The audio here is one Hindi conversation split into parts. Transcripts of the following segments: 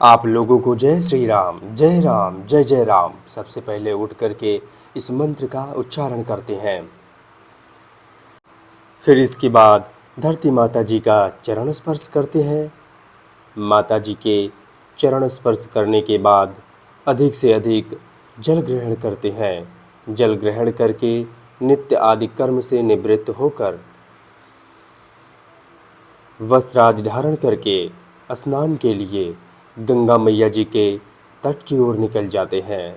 आप लोगों को जय श्री राम, जय राम, जय जय राम सबसे पहले उठ करके इस मंत्र का उच्चारण करते हैं। फिर इसके बाद धरती माता जी का चरण स्पर्श करते हैं। माता जी के चरण स्पर्श करने के बाद अधिक से अधिक जल ग्रहण करते हैं। जल ग्रहण करके नित्य आदि कर्म से निवृत्त होकर वस्त्र आदि धारण करके स्नान के लिए गंगा मैया जी के तट की ओर निकल जाते हैं।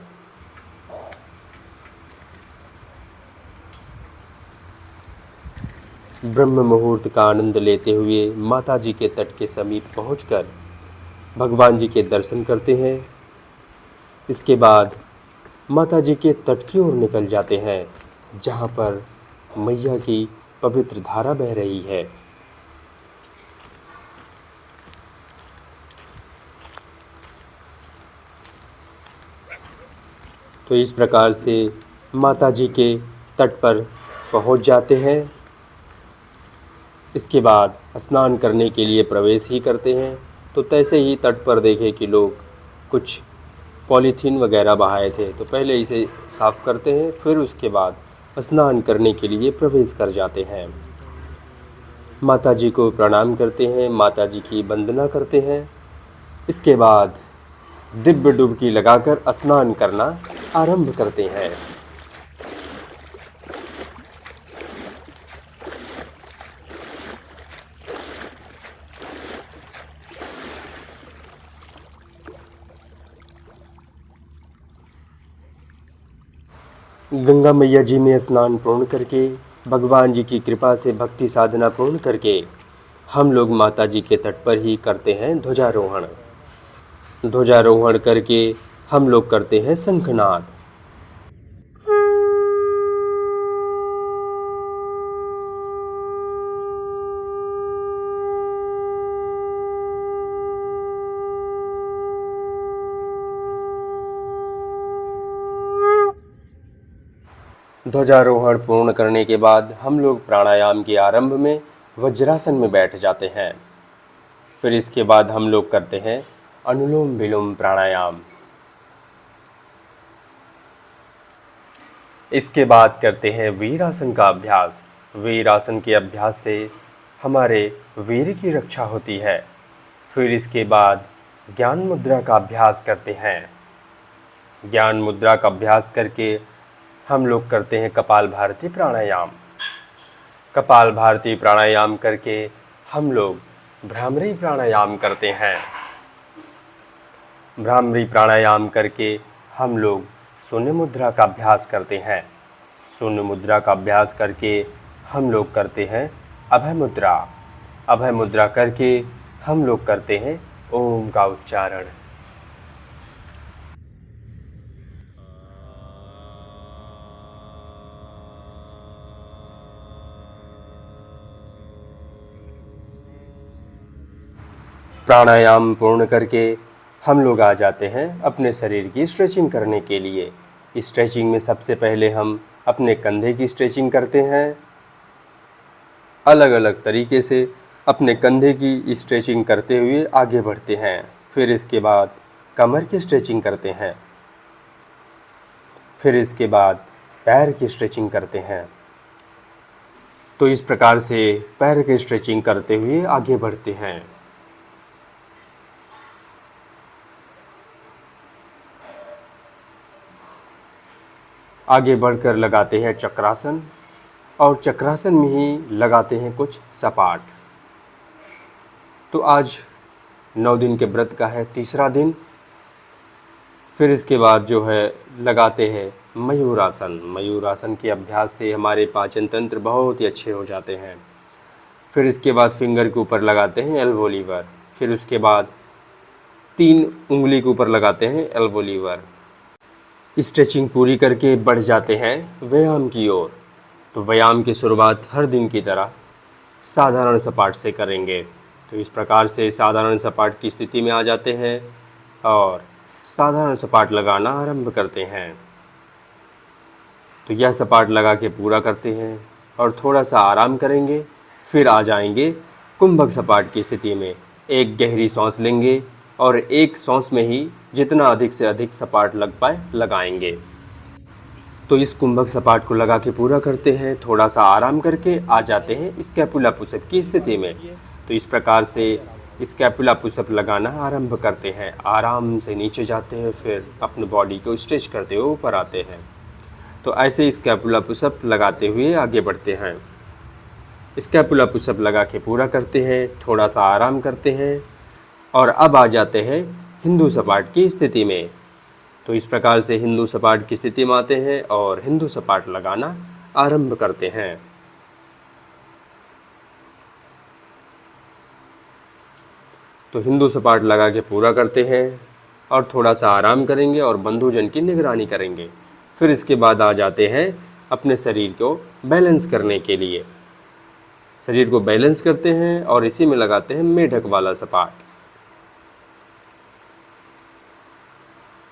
ब्रह्म मुहूर्त का आनंद लेते हुए माता जी के तट के समीप पहुंचकर भगवान जी के दर्शन करते हैं। इसके बाद माता जी के तट की ओर निकल जाते हैं, जहां पर मैया की पवित्र धारा बह रही है। तो इस प्रकार से माता जी के तट पर पहुंच जाते हैं। इसके बाद स्नान करने के लिए प्रवेश ही करते हैं। तो तैसे ही तट पर देखे कि लोग कुछ पॉलीथीन वगैरह बहाए थे, तो पहले इसे साफ़ करते हैं, फिर उसके बाद स्नान करने के लिए प्रवेश कर जाते हैं। माता जी को प्रणाम करते हैं, माता जी की वंदना करते हैं। इसके बाद दिव्य डुबकी लगाकर स्नान करना आरंभ करते हैं। गंगा मैया जी में स्नान पूर्ण करके भगवान जी की कृपा से भक्ति साधना पूर्ण करके हम लोग माता जी के तट पर ही करते हैं ध्वजारोहण। ध्वजारोहण करके हम लोग करते हैं शंखनाद। ध्वजारोहण पूर्ण करने के बाद हम लोग प्राणायाम के आरंभ में वज्रासन में बैठ जाते हैं। फिर इसके बाद हम लोग करते हैं अनुलोम विलोम प्राणायाम। इसके बाद करते हैं वीरासन का अभ्यास। वीरासन के अभ्यास से हमारे वीर की रक्षा होती है। फिर इसके बाद ज्ञान मुद्रा का अभ्यास करते हैं। ज्ञान मुद्रा का अभ्यास करके हम लोग करते हैं कपाल भारती प्राणायाम। कपाल भारती प्राणायाम करके हम लोग भ्रामरी प्राणायाम करते हैं। भ्रामरी प्राणायाम करके हम लोग शून्य मुद्रा का अभ्यास करते हैं। शून्य मुद्रा का अभ्यास करके हम लोग करते हैं अभय मुद्रा। अभय मुद्रा करके हम लोग करते हैं ओम का उच्चारण। प्राणायाम पूर्ण करके हम लोग आ जाते हैं अपने शरीर की स्ट्रेचिंग करने के लिए। इस स्ट्रेचिंग में सबसे पहले हम अपने कंधे की स्ट्रेचिंग करते हैं। अलग अलग तरीके से अपने कंधे की स्ट्रेचिंग करते हुए आगे बढ़ते हैं। फिर इसके बाद कमर की स्ट्रेचिंग करते हैं। फिर इसके बाद पैर की स्ट्रेचिंग करते हैं। तो इस प्रकार से पैर की स्ट्रेचिंग करते हुए आगे बढ़ते हैं। आगे बढ़कर लगाते हैं चक्रासन, और चक्रासन में ही लगाते हैं कुछ सपाट। तो आज 9 दिन के व्रत का है तीसरा दिन। फिर इसके बाद जो है लगाते हैं मयूरासन। मयूरासन के अभ्यास से हमारे पाचन तंत्र बहुत ही अच्छे हो जाते हैं। फिर इसके बाद फिंगर के ऊपर लगाते हैं एल्बो लीवर। फिर उसके बाद 3 उंगली के ऊपर लगाते हैं एल्बो लीवर। स्ट्रेचिंग पूरी करके बढ़ जाते हैं व्यायाम की ओर। तो व्यायाम की शुरुआत हर दिन की तरह साधारण सपाट से करेंगे। तो इस प्रकार से साधारण सपाट की स्थिति में आ जाते हैं और साधारण सपाट लगाना आरंभ करते हैं। तो यह सपाट लगा के पूरा करते हैं और थोड़ा सा आराम करेंगे। फिर आ जाएंगे कुंभक सपाट की स्थिति में। एक गहरी सांस लेंगे और एक सांस में ही जितना अधिक से अधिक सपाट लग पाए लगाएंगे। तो इस कुंभक सपाट को लगा के पूरा करते हैं, थोड़ा सा आराम करके आ जाते हैं स्कैपुला पुशअप की स्थिति में। तो इस प्रकार से स्कैपुला पुशअप लगाना आरंभ करते हैं। आराम से नीचे जाते हैं, फिर अपने बॉडी को स्ट्रेच करते हुए ऊपर आते हैं। तो ऐसे स्कैपुला पुशअप लगाते हुए आगे बढ़ते हैं। स्कैपुला पुशअप लगा के पूरा करते हैं, थोड़ा सा आराम करते हैं और अब आ जाते हैं हिंदू सपाट की स्थिति में। तो इस प्रकार से हिंदू सपाट की स्थिति में आते हैं और हिंदू सपाट लगाना आरंभ करते हैं। तो हिंदू सपाट लगा के पूरा करते हैं और थोड़ा सा आराम करेंगे और बंधुजन की निगरानी करेंगे। फिर इसके बाद आ जाते हैं अपने शरीर को बैलेंस करने के लिए। शरीर को बैलेंस करते हैं और इसी में लगाते हैं मेढक वाला सपाट।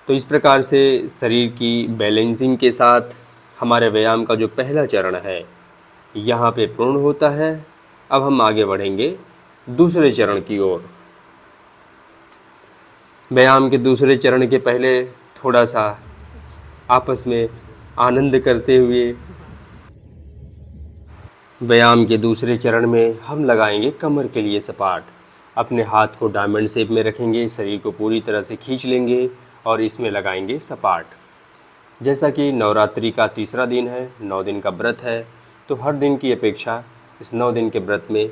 तो इस प्रकार से शरीर की बैलेंसिंग के साथ हमारे व्यायाम का जो पहला चरण है यहाँ पे पूर्ण होता है। अब हम आगे बढ़ेंगे दूसरे चरण की ओर। व्यायाम के दूसरे चरण के पहले थोड़ा सा आपस में आनंद करते हुए व्यायाम के दूसरे चरण में हम लगाएंगे कमर के लिए सपाट। अपने हाथ को डायमंड शेप में रखेंगे, शरीर को पूरी तरह से खींच लेंगे और इसमें लगाएंगे सपाट। जैसा कि नवरात्रि का तीसरा दिन है, 9 दिन का व्रत है, तो हर दिन की अपेक्षा इस 9 दिन के व्रत में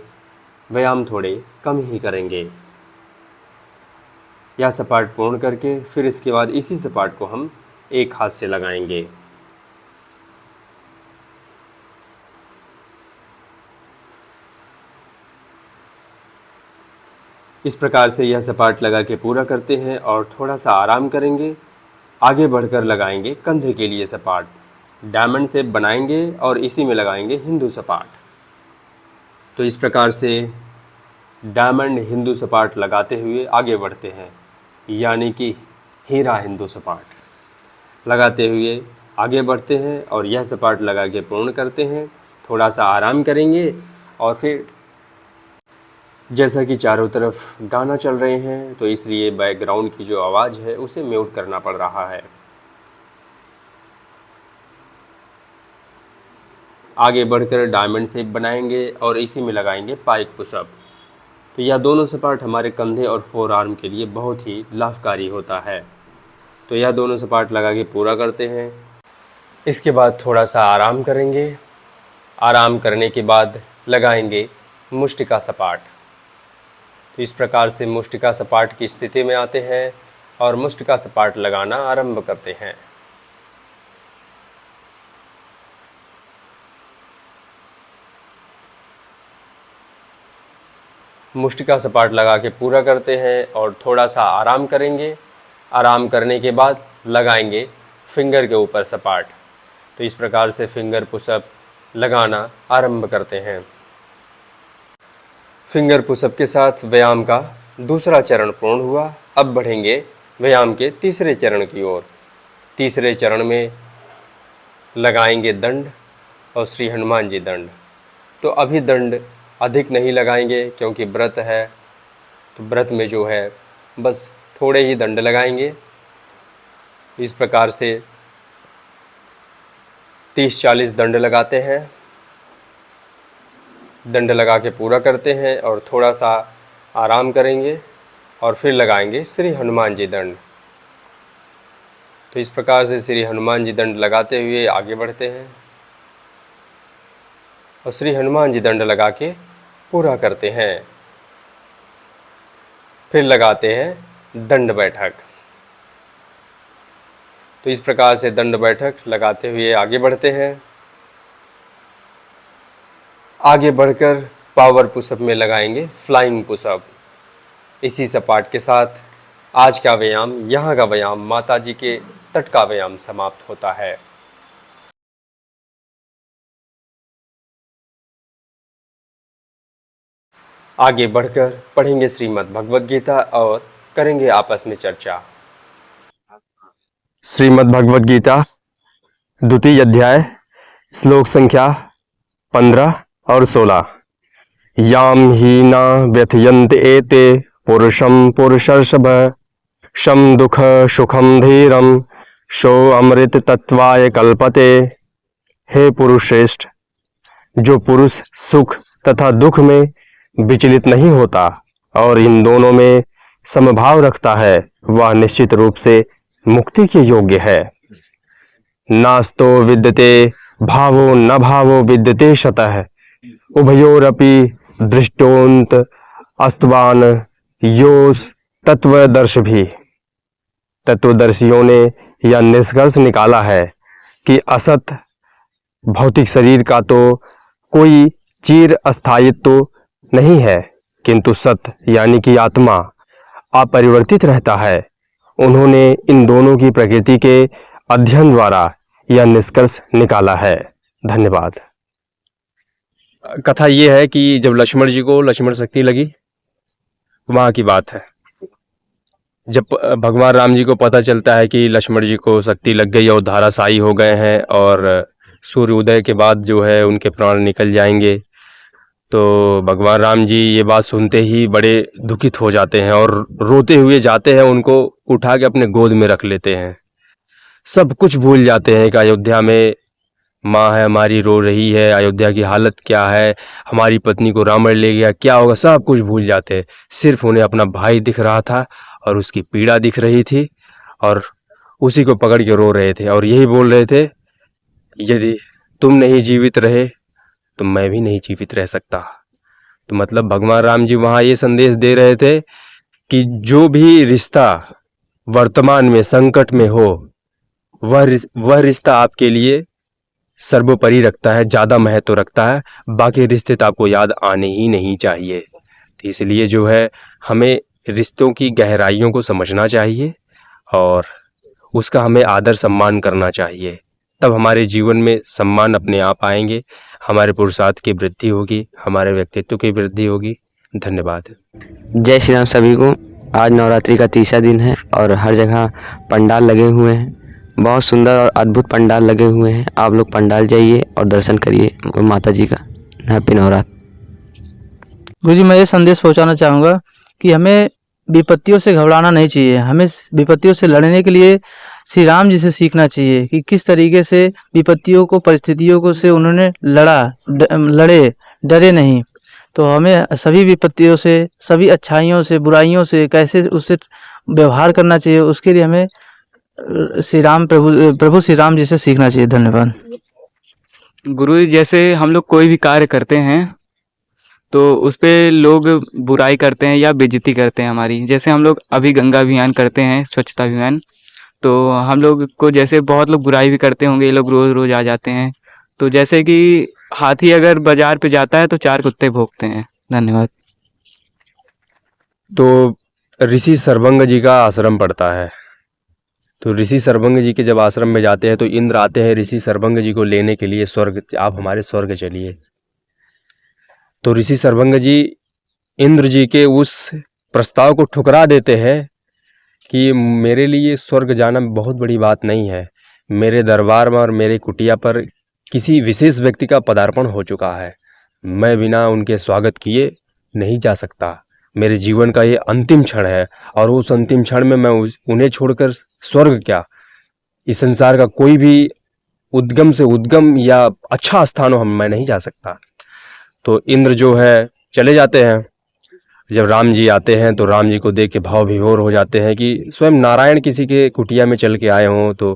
व्यायाम थोड़े कम ही करेंगे। यह सपाट पूर्ण करके फिर इसके बाद इसी सपाट को हम एक हाथ से लगाएंगे। इस प्रकार से यह सपाट लगा के पूरा करते हैं और थोड़ा सा आराम करेंगे। आगे बढ़कर लगाएंगे कंधे के लिए सपाट। डायमंड शेप बनाएंगे और इसी में लगाएंगे हिंदू सपाट। तो इस प्रकार से डायमंड हिंदू सपाट लगाते हुए आगे बढ़ते हैं, यानी कि हीरा हिंदू सपाट लगाते हुए आगे बढ़ते हैं और यह सपाट लगा के पूर्ण करते हैं। थोड़ा सा आराम करेंगे और फिर जैसा कि चारों तरफ गाना चल रहे हैं तो इसलिए बैकग्राउंड की जो आवाज़ है उसे म्यूट करना पड़ रहा है। आगे बढ़कर डायमंड शेप बनाएंगे और इसी में लगाएंगे पाइक पुशअप। तो यह दोनों सपाट हमारे कंधे और फोर आर्म के लिए बहुत ही लाभकारी होता है। तो यह दोनों सपाट लगा के पूरा करते हैं। इसके बाद थोड़ा सा आराम करेंगे। आराम करने के बाद लगाएंगे मुष्टिका सपाट। तो इस प्रकार से मुष्टिका सपाट की स्थिति में आते हैं और मुष्टिका सपाट लगाना आरंभ करते हैं। मुष्टिका सपाट लगा के पूरा करते हैं और थोड़ा सा आराम करेंगे। आराम करने के बाद लगाएंगे फिंगर के ऊपर सपाट। तो इस प्रकार से फिंगर पुशअप लगाना आरंभ करते हैं। फिंगर पुशअप के साथ व्यायाम का दूसरा चरण पूर्ण हुआ। अब बढ़ेंगे व्यायाम के तीसरे चरण की ओर। तीसरे चरण में लगाएंगे दंड और श्री हनुमान जी दंड। तो अभी दंड अधिक नहीं लगाएंगे क्योंकि व्रत है, तो व्रत में जो है बस थोड़े ही दंड लगाएंगे। इस प्रकार से 30-40 दंड लगाते हैं। दंड लगा के पूरा करते हैं और थोड़ा सा आराम करेंगे और फिर लगाएंगे श्री हनुमान जी दंड। तो इस प्रकार से श्री हनुमान जी दंड लगाते हुए आगे बढ़ते हैं और श्री हनुमान जी दंड लगा के पूरा करते हैं। फिर लगाते हैं दंड बैठक। तो इस प्रकार से दंड बैठक लगाते हुए आगे बढ़ते हैं। आगे बढ़कर पावर पुशअप में लगाएंगे फ्लाइंग पुशअप। इसी सपाट के साथ आज का व्यायाम, यहाँ का व्यायाम, माता जी के तट का व्यायाम समाप्त होता है। आगे बढ़कर पढ़ेंगे श्रीमद् भगवद गीता और करेंगे आपस में चर्चा। श्रीमद् भगवद गीता द्वितीय अध्याय, श्लोक संख्या 15 और 16। याम ही न व्यथयन्त एते पुरुषं पुरुषर्षभ शम दुख सुखम धीरम शो अमृत तत्वाय कल्पते। हे पुरुष श्रेष्ठ, जो पुरुष सुख तथा दुख में विचलित नहीं होता और इन दोनों में समभाव रखता है, वह निश्चित रूप से मुक्ति के योग्य है। नास्तो विद्यते भावो न भावो विद्यते शतः उभयोरपि दृष्टोन्त अस्तवान योस तत्वदर्श भी। तत्वदर्शियों ने यह निष्कर्ष निकाला है कि असत भौतिक शरीर का तो कोई चिर अस्थायित्व तो नहीं है, किंतु सत यानी कि आत्मा अपरिवर्तित रहता है। उन्होंने इन दोनों की प्रकृति के अध्ययन द्वारा यह निष्कर्ष निकाला है। धन्यवाद। कथा ये है कि जब लक्ष्मण जी को लक्ष्मण शक्ति लगी, वहाँ की बात है, जब भगवान राम जी को पता चलता है कि लक्ष्मण जी को शक्ति लग गई और धाराशायी हो गए हैं और सूर्य उदय के बाद जो है उनके प्राण निकल जाएंगे, तो भगवान राम जी ये बात सुनते ही बड़े दुखित हो जाते हैं और रोते हुए जाते हैं, उनको उठा के अपने गोद में रख लेते हैं। सब कुछ भूल जाते हैं कि अयोध्या में माँ है हमारी रो रही है, अयोध्या की हालत क्या है, हमारी पत्नी को रावण ले गया, क्या होगा, सब कुछ भूल जाते हैं। सिर्फ उन्हें अपना भाई दिख रहा था और उसकी पीड़ा दिख रही थी और उसी को पकड़ के रो रहे थे और यही बोल रहे थे, यदि तुम नहीं जीवित रहे तो मैं भी नहीं जीवित रह सकता। तो मतलब भगवान राम जी वहाँ ये संदेश दे रहे थे कि जो भी रिश्ता वर्तमान में संकट में हो, वह रिश्ता आपके लिए सर्वोपरि रखता है, ज़्यादा महत्व रखता है। बाकी रिश्ते तो आपको याद आने ही नहीं चाहिए। तो इसलिए जो है हमें रिश्तों की गहराइयों को समझना चाहिए और उसका हमें आदर सम्मान करना चाहिए। तब हमारे जीवन में सम्मान अपने आप आएंगे, हमारे पुरुषार्थ की वृद्धि होगी, हमारे व्यक्तित्व की वृद्धि होगी। धन्यवाद। जय श्री राम सभी को। आज नवरात्रि का तीसरा दिन है और हर जगह पंडाल लगे हुए हैं, बहुत सुंदर और अद्भुत पंडाल लगे हुए हैं। आप लोग पंडाल जाइए और दर्शन करिए माता जी का। हैप्पी नवरात्र। गुरुजी, मैं ये संदेश पहुंचाना चाहूँगा कि हमें विपत्तियों से घबराना नहीं चाहिए, हमें विपत्तियों से लड़ने के लिए श्री राम जी से सीखना चाहिए कि किस तरीके से विपत्तियों को, परिस्थितियों को से उन्होंने लड़े, डरे नहीं। तो हमें सभी विपत्तियों से, सभी अच्छाइयों से, बुराइयों से कैसे उससे व्यवहार करना चाहिए, उसके लिए हमें प्रभु श्री राम जी से सीखना चाहिए। धन्यवाद। गुरु जी, जैसे हम लोग कोई भी कार्य करते हैं तो उस पे लोग बुराई करते हैं या बेइज्जती करते हैं हमारी। जैसे हम लोग अभी गंगा अभियान करते हैं, स्वच्छता अभियान, तो हम लोग को जैसे बहुत लोग बुराई भी करते होंगे, ये लोग रोज रोज आ जाते हैं। तो जैसे कि हाथी अगर बाजार पे जाता है तो 4 कुत्ते भौंकते हैं। धन्यवाद। तो ऋषि सर्वंग जी का आश्रम पड़ता है, तो ऋषि सर्वंग जी के जब आश्रम में जाते हैं तो इंद्र आते हैं ऋषि सर्वंग जी को लेने के लिए, स्वर्ग, आप हमारे स्वर्ग चलिए। तो ऋषि सर्वंग जी इंद्र जी के उस प्रस्ताव को ठुकरा देते हैं कि मेरे लिए स्वर्ग जाना बहुत बड़ी बात नहीं है, मेरे दरबार में और मेरे कुटिया पर किसी विशेष व्यक्ति का पदार्पण हो चुका है, मैं बिना उनके स्वागत किए नहीं जा सकता। मेरे जीवन का ये अंतिम क्षण है और उस अंतिम क्षण में मैं उन्हें छोड़कर स्वर्ग क्या, इस संसार का कोई भी उद्गम से उद्गम या अच्छा स्थान हो, मैं नहीं जा सकता। तो इंद्र जो है चले जाते हैं। जब राम जी आते हैं तो राम जी को देख के भाव विभोर हो जाते हैं कि स्वयं नारायण किसी के कुटिया में चल के आए हों। तो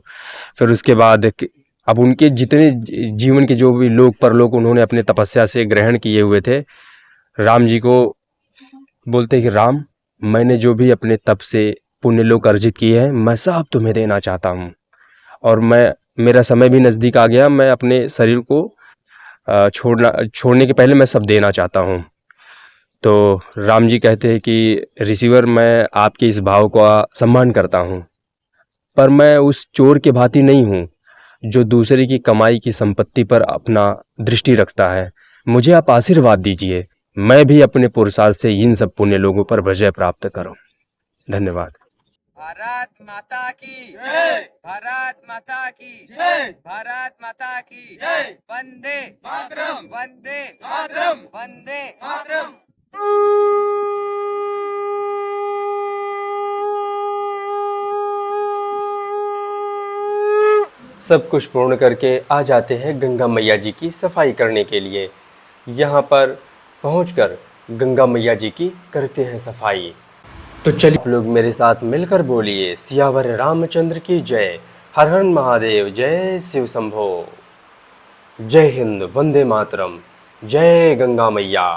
फिर उसके बाद अब उनके जितने जीवन के जो भी लोक परलोक उन्होंने अपने तपस्या से ग्रहण किए हुए थे, राम जी को बोलते हैं कि राम, मैंने जो भी अपने तप से पुण्य लोक अर्जित किए हैं, मैं सब तुम्हें देना चाहता हूँ और मेरा समय भी नज़दीक आ गया, मैं अपने शरीर को छोड़ने के पहले मैं सब देना चाहता हूँ। तो राम जी कहते हैं कि ऋषिवर, मैं आपके इस भाव का सम्मान करता हूँ, पर मैं उस चोर के भांति नहीं हूँ जो दूसरे की कमाई की संपत्ति पर अपना दृष्टि रखता है। मुझे आप आशीर्वाद दीजिए, मैं भी अपने पुरुषार्थ से इन सब पुण्य लोगों पर विजय प्राप्त करूं। धन्यवाद। भारत माता की जय, भारत माता की जय, भारत माता की जय। वंदे मातरम, वंदे मातरम, वंदे मातरम। सब कुछ पूर्ण करके आ जाते हैं गंगा मैया जी की सफाई करने के लिए। यहाँ पर पहुँचकर गंगा मैया जी की करते हैं सफाई। तो चलिए आप लोग मेरे साथ मिलकर बोलिए सियावर रामचंद्र की जय, हर हर महादेव, जय शिव शंभो, जय हिंद, वंदे मातरम, जय गंगा मैया।